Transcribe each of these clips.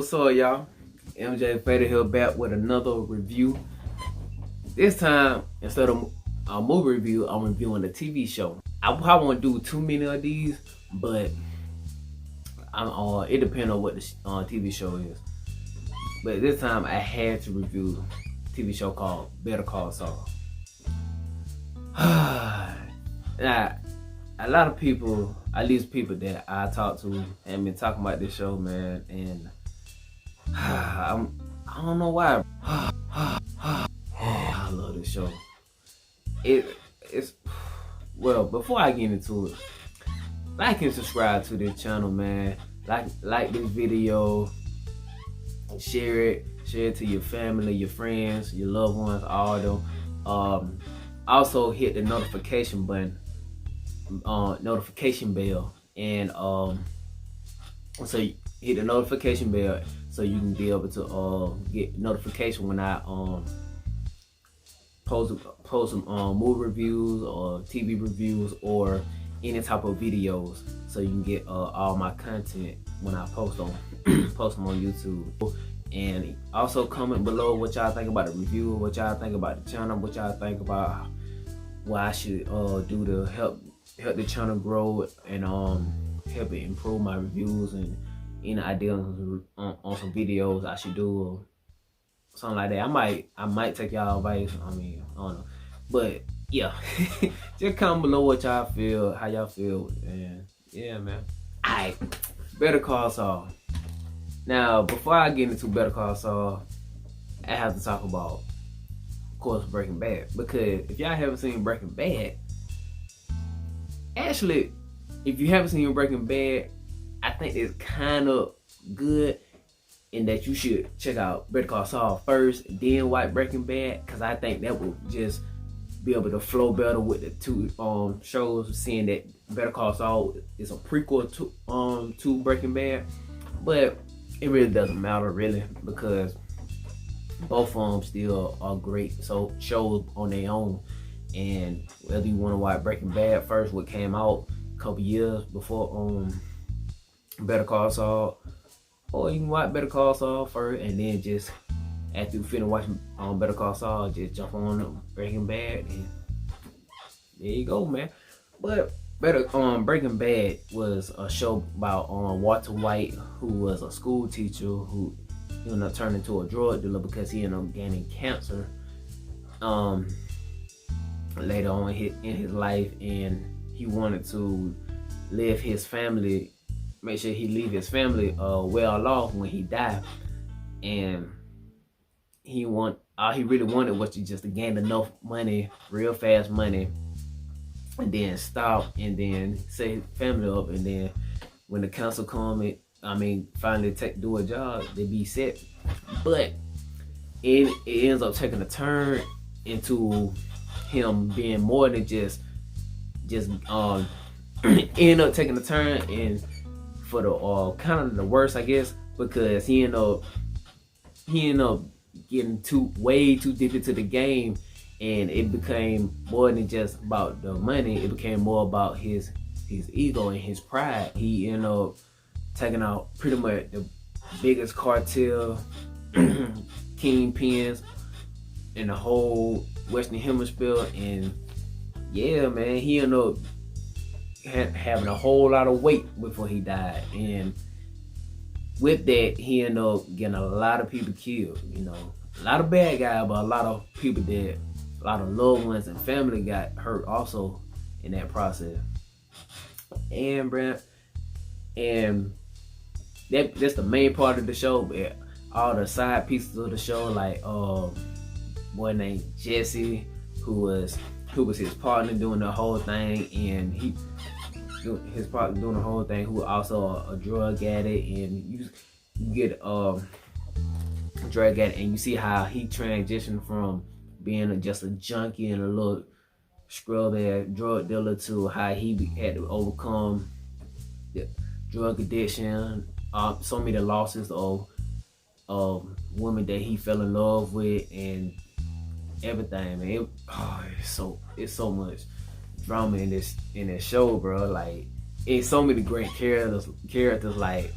What's up, y'all? MJ Fader here back with another review. This time, instead of a movie review, I'm reviewing a TV show. I probably won't do too many of these, but it depends on what the TV show is. But this time, I had to review a TV show called Better Call Saul. Now, a lot of people, at least people that I talk to, have been talking about this show, man, and I don't know why. I love this show. It's well. Before I get into it, like and subscribe to this channel, man. Like this video, share it to your family, your friends, your loved ones, all of them. Also hit the notification button, notification bell, and so you hit the notification bell so you can be able to get notification when I post some movie reviews or TV reviews or any type of videos, so you can get all my content when I post them on YouTube. And also comment below what y'all think about the review, what y'all think about the channel, what y'all think about what I should do to help the channel grow and help it improve my reviews, and any ideas on some videos I should do or something like that. I might take y'all advice. I mean, I don't know, but yeah, just comment below what y'all feel, how y'all feel, and yeah, man. Alright, Better Call Saul. Now, before I get into Better Call Saul, I have to talk about, of course, Breaking Bad, because if y'all haven't seen Breaking Bad, actually, if you haven't seen Breaking Bad, I think it's kind of good in that you should check out Better Call Saul first, then watch Breaking Bad, because I think that will just be able to flow better with the two shows, seeing that Better Call Saul is a prequel to Breaking Bad. But it really doesn't matter, really, because both of them still are great shows on their own. And whether you want to watch Breaking Bad first, what came out a couple years before Better Call Saul, or you can watch Better Call Saul first, and then just after you finish watching Better Call Saul, just jump on Breaking Bad, and there you go, man. But Breaking Bad was a show about Walter White, who was a school teacher who ended up turning into a drug dealer because he ended up gaining cancer later on in his life, and he wanted to make sure he leave his family well off when he died. And all he really wanted was to gain enough money, real fast money, and then stop, and then set his family up, and then when the council finally do a job, they be set. But it ends up taking a turn into him being more than just end up taking a turn and for the kind of the worst, I guess, because he ended up getting way too deep into the game, and it became more than just about the money. It became more about his ego and his pride. He ended up taking out pretty much the biggest cartel kingpins in the whole Western Hemisphere, and yeah, man, he ended up having a whole lot of weight before he died, and with that, he ended up getting a lot of people killed. A lot of bad guys, but a lot of people a lot of loved ones and family got hurt also in that process. And that's the main part of the show, but all the side pieces of the show, like boy named Jesse, who was his partner doing the whole thing, and his partner doing the whole thing, who was also a drug addict, and you get drug addict, and you see how he transitioned from being just a junkie and a little scrub-ass drug dealer to how he had to overcome the drug addiction, so many losses of women that he fell in love with, and everything, man. It's so much drama in this show, bro. Like, it's so many great characters like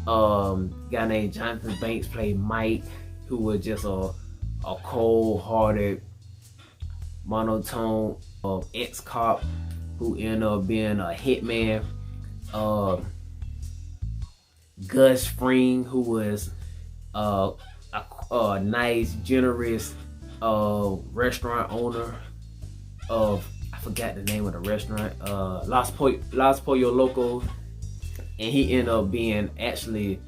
Guy named Jonathan Banks played Mike, who was just a cold-hearted, monotone ex-cop who ended up being a hitman. Gus Fring, who was a nice, generous restaurant owner of, I forgot the name of the restaurant, Las Pollo Locos, and he ended up being actually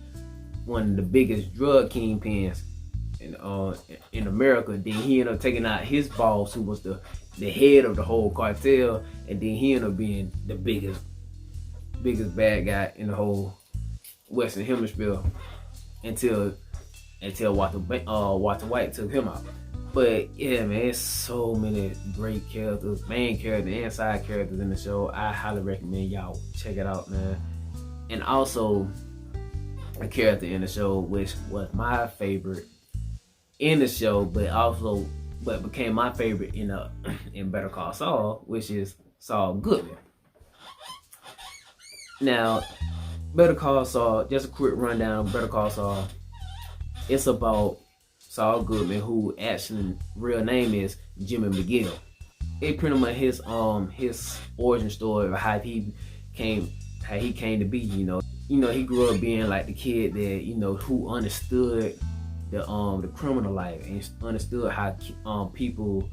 one of the biggest drug kingpins in America. Then he ended up taking out his boss, who was the head of the whole cartel, and then he ended up being the biggest bad guy in the whole Western Hemisphere until Walter White took him out. But yeah, man, it's so many great characters, main characters and side characters in the show. I highly recommend y'all check it out, man. And also, a character in the show which was my favorite in the show, but became my favorite in Better Call Saul, which is Saul Goodman. Now, Better Call Saul, just a quick rundown of Better Call Saul. It's about Saul Goodman, who actually real name is Jimmy McGill. It pretty much his origin story of how he came to be. He grew up being like the kid that who understood the criminal life and understood how people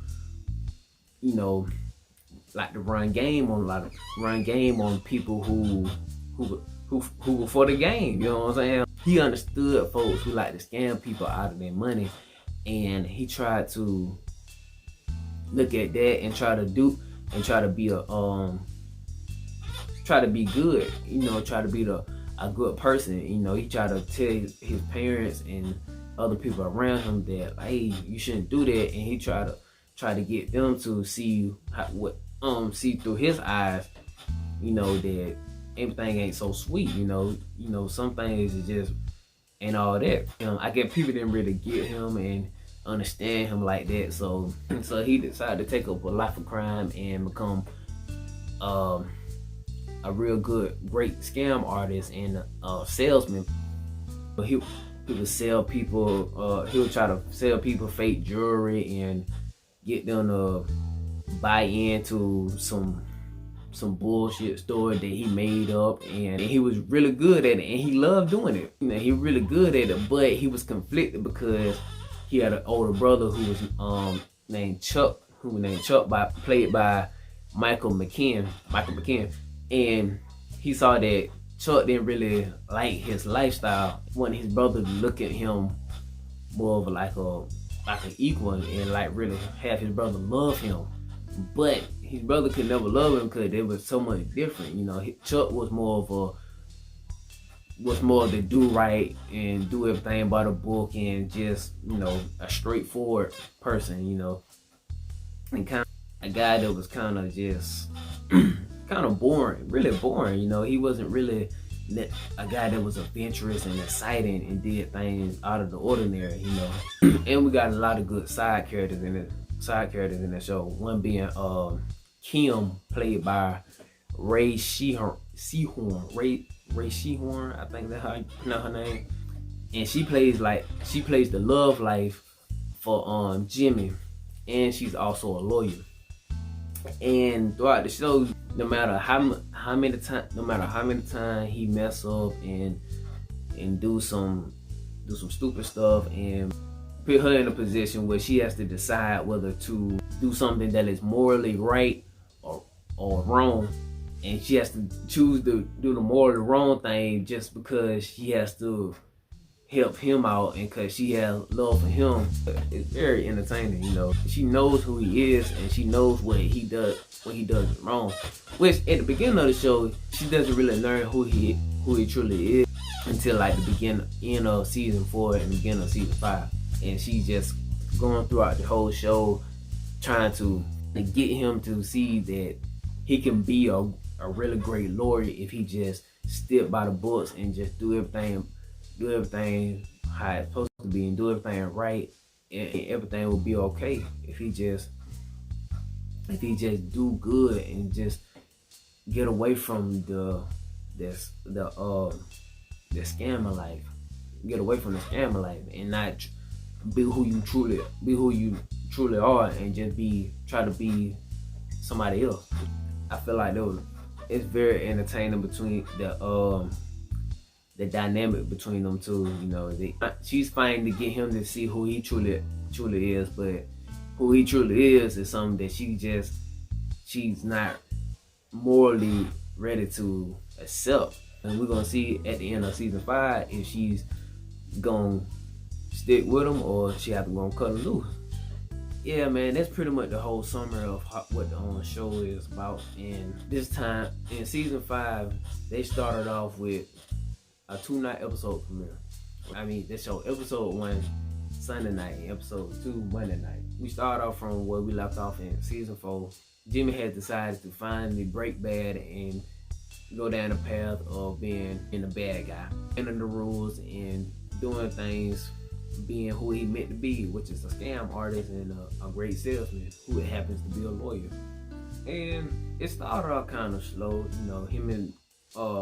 like to run game on people who were for the game. You know what I'm saying? He understood folks who like to scam people out of their money, and he tried to look at that and try to be good. Try to be a good person. He tried to tell his parents and other people around him that, hey, you shouldn't do that, and he tried to get them to see see through his eyes, that everything ain't so sweet. Some things is just ain't all that. I guess people didn't really get him and understand him like that, so he decided to take up a life of crime and become a real great scam artist and salesman. But he would sell people. He would try to sell people fake jewelry and get them to buy into some bullshit story that he made up, and he was really good at it, and he loved doing it. He was really good at it, but he was conflicted because he had an older brother who was named Chuck, played by Michael McKean, and he saw that Chuck didn't really like his lifestyle. Wanted his brother to look at him more of like an equal and like really have his brother love him. But his brother could never love him because they were so much different. Chuck was more of the do right and do everything by the book and just a straightforward person. And kind of a guy that was kind of just kind of boring, really boring. He wasn't really a guy that was adventurous and exciting and did things out of the ordinary. And we got a lot of good side characters in the show. One being Kim, played by Ray Seahorn. Ray Seahorn, I think that's how you pronounce her name. And she plays the love life for Jimmy, and she's also a lawyer. And throughout the show, no matter how many times he mess up and do some stupid stuff and put her in a position where she has to decide whether to do something that is morally right or wrong, and she has to choose to do the morally wrong thing just because she has to help him out and because she has love for him. It's very entertaining. She knows who he is and she knows what he does wrong, which at the beginning of the show she doesn't really learn who he truly is until like the end of season 4 and the beginning of season 5. And she's just going throughout the whole show trying to get him to see that he can be a really great lawyer if he just stick by the books and just do everything how it's supposed to be and do everything right, and everything will be okay if he just do good and just get away from the the scammer life. Get away from the scammer life and not be who you truly are, and just try to be somebody else. I feel like it's very entertaining between the dynamic between them two. You know, she's fighting to get him to see who he truly is, but who he truly is something that she's not morally ready to accept. And we're gonna see at the end of season 5 if she's gonna stick with him or she have to go and cut him loose. Yeah, man, that's pretty much the whole summary of what the show is about. And this time in season 5, they started off with a 2-night episode premiere. I mean, they showed episode 1 Sunday night and episode 2 Monday night. We started off from where we left off in season 4. Jimmy had decided to finally break bad and go down the path of being a bad guy, bending the rules and doing things, being who he meant to be, which is a scam artist and a great salesman who happens to be a lawyer. And it started off kind of slow. You know, him and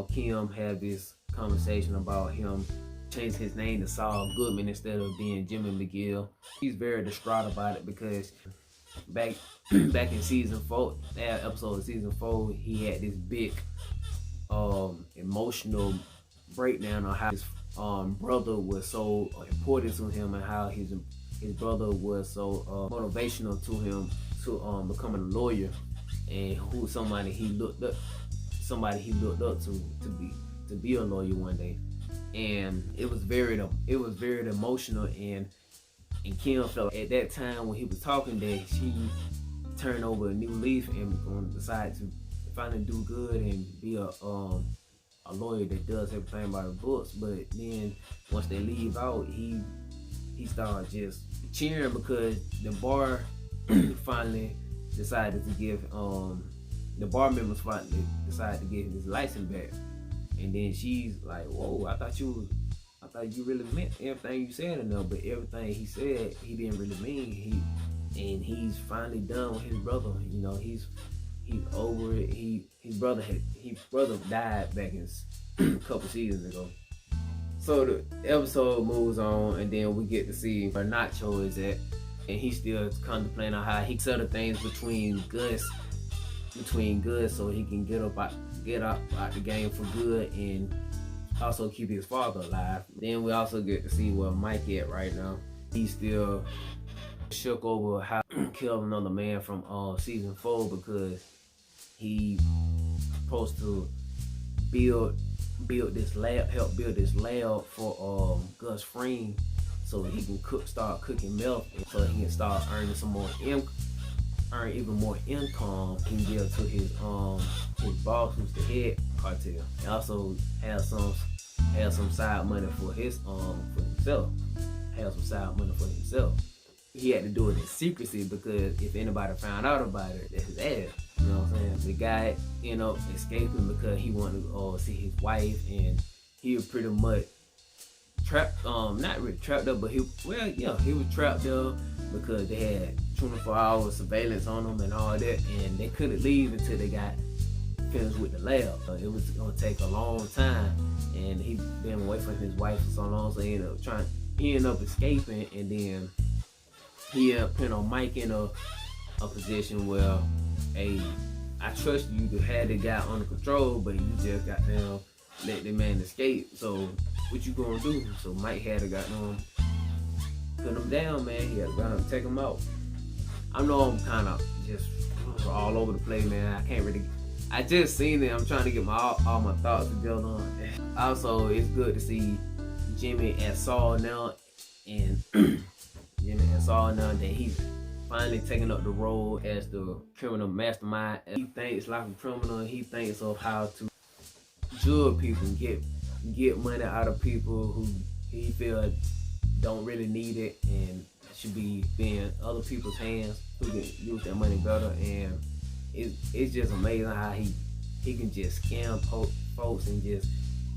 Kim had this conversation about him changing his name to Saul Goodman instead of being Jimmy McGill. He's very distraught about it because back in season 4, that episode of season 4, he had this big emotional breakdown on how his brother was so important to him, and how his brother was so motivational to him to becoming a lawyer, and who somebody he looked up to be a lawyer one day. And it was very emotional, and Kim felt at that time when he was talking that she turned over a new leaf and decided to finally do good and be a lawyer that does everything by the books. But then once they leave out, he started just cheering because the bar finally decided to give the bar members finally decided to give his license back. And then she's like, "Whoa, I thought you really meant everything you said in there," but everything he said he didn't really mean. He's finally done with his brother. You know, he's over it. His brother died back in a couple seasons ago. So the episode moves on, and then we get to see where Nacho is at, and he's still contemplating on how he settle things between Gus, so he can get out the game for good and also keep his father alive. Then we also get to see where Mike at right now. He's still shook over how he killed another man from season 4 because he supposed to help build this lab for Gus Fring so he can start cooking milk, so he can start earning earn even more income he can give to his boss, who's the head cartel, and also have some side money for himself. He had to do it in secrecy because if anybody found out about it, that's his ass. You know what I'm saying? The guy ended up escaping because he wanted to see his wife, and he was pretty much trapped. Not really trapped up, but he was trapped there because they had 24-hour surveillance on him and all that, and they couldn't leave until they got finished with the lab. It was gonna take a long time, and he been away from his wife for so long, so he ended up escaping, and then he put on Mike in a position where, hey, I trust you to have the guy under control, but you just got down let the man escape. So what you gonna do? So Mike had to put him down, man. He had to take him out. I know I'm kind of just all over the place, man. I just seen it. I'm trying to get all my thoughts together. Also, it's good to see Jimmy and Saul now, and that he's finally taking up the role as the criminal mastermind. He thinks like a criminal. He thinks of how to judge people and get money out of people who he feels don't really need it and should be in other people's hands who can use that money better. And it's just amazing how he can just scam folks and just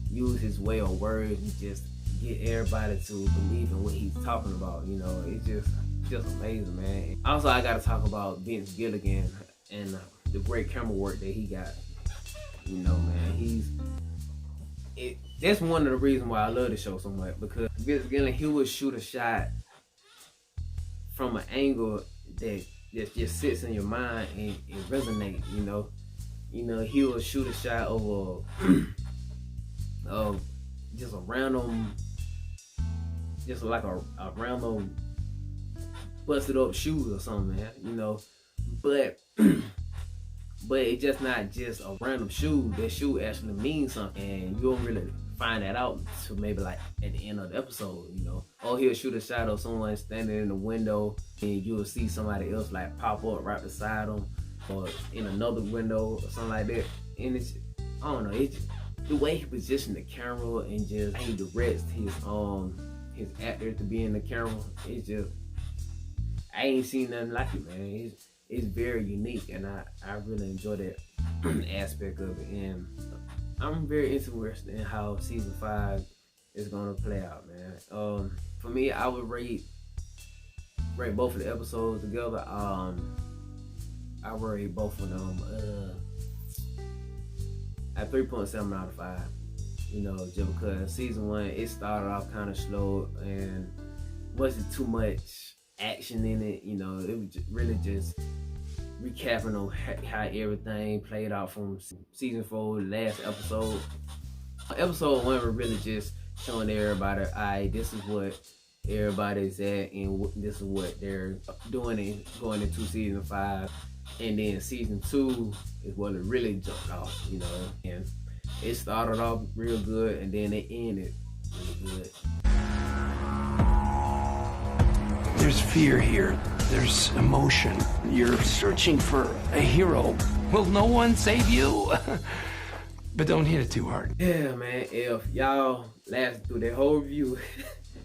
use his way of words and just get everybody to believe in what he's talking about. You know, it's just amazing, man. Also, I gotta talk about Vince Gilligan and the great camera work that he got. You know, man, that's one of the reasons why I love the show so much, because Vince Gilligan, he would shoot a shot from an angle that just sits in your mind and it resonates. He will shoot a shot over just a random, just like a random busted up shoe or something, man. But it's just not just a random shoe. That shoe actually means something, and you don't really find that out to maybe like at the end of the episode. Or he'll shoot a shot of someone standing in the window, and you'll see somebody else like pop up right beside them, or in another window or something like that. And it's, I don't know, it's just, the way he positioned the camera and just how he directs his actor to be in the camera. It's just, I ain't seen nothing like it, man. It's very unique, and I really enjoy that aspect of it. And I'm very interested in how season 5 is gonna play out, man. For me, I would rate both of the episodes together. I would rate both of them at 3.7 out of 5. Just because season 1, it started off kind of slow and wasn't too much action in it. It was really just recapping on how everything played out from season 4, last episode. Episode 1 was really just showing everybody, alright, this is what everybody's at, and this is what they're doing and going into season 5. And then season 2 is what it really jumped off, and it started off real good, and then it ended really good. There's fear here. There's emotion. You're searching for a hero. Will no one save you? But don't hit it too hard. Yeah, man. If y'all last through that whole review,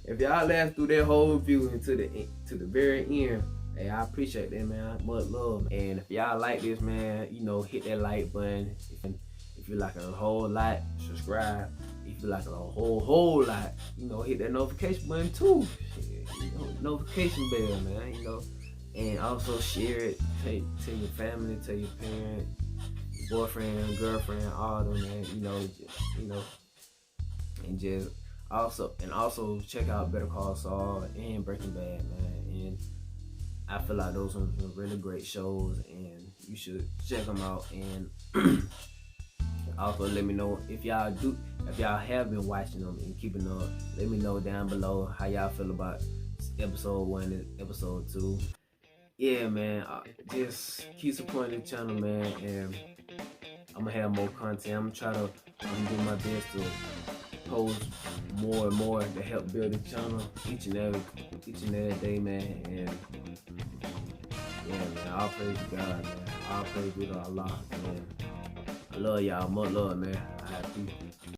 if y'all last through that whole review to the very end, hey, I appreciate that, man. Much love. And if y'all like this, man, hit that like button. If you like a whole lot, subscribe. If you like a whole lot, hit that notification button too. Notification bell, man. And also share it to your family, to your parents, your boyfriend, girlfriend, all of them, man. And just also check out Better Call Saul and Breaking Bad, man. And I feel like those are really great shows, and you should check them out. And also let me know if y'all have been watching them and keeping up. Let me know down below how y'all feel about episode 1 and episode 2. Yeah, man, just keep supporting the channel, man, and I'm gonna have more content. I'm gonna do my best to post more and more to help build the channel each and every day, man. And yeah, man, all praise to God, man. All praise to Allah, man. I love y'all. Much love, man. I have peace.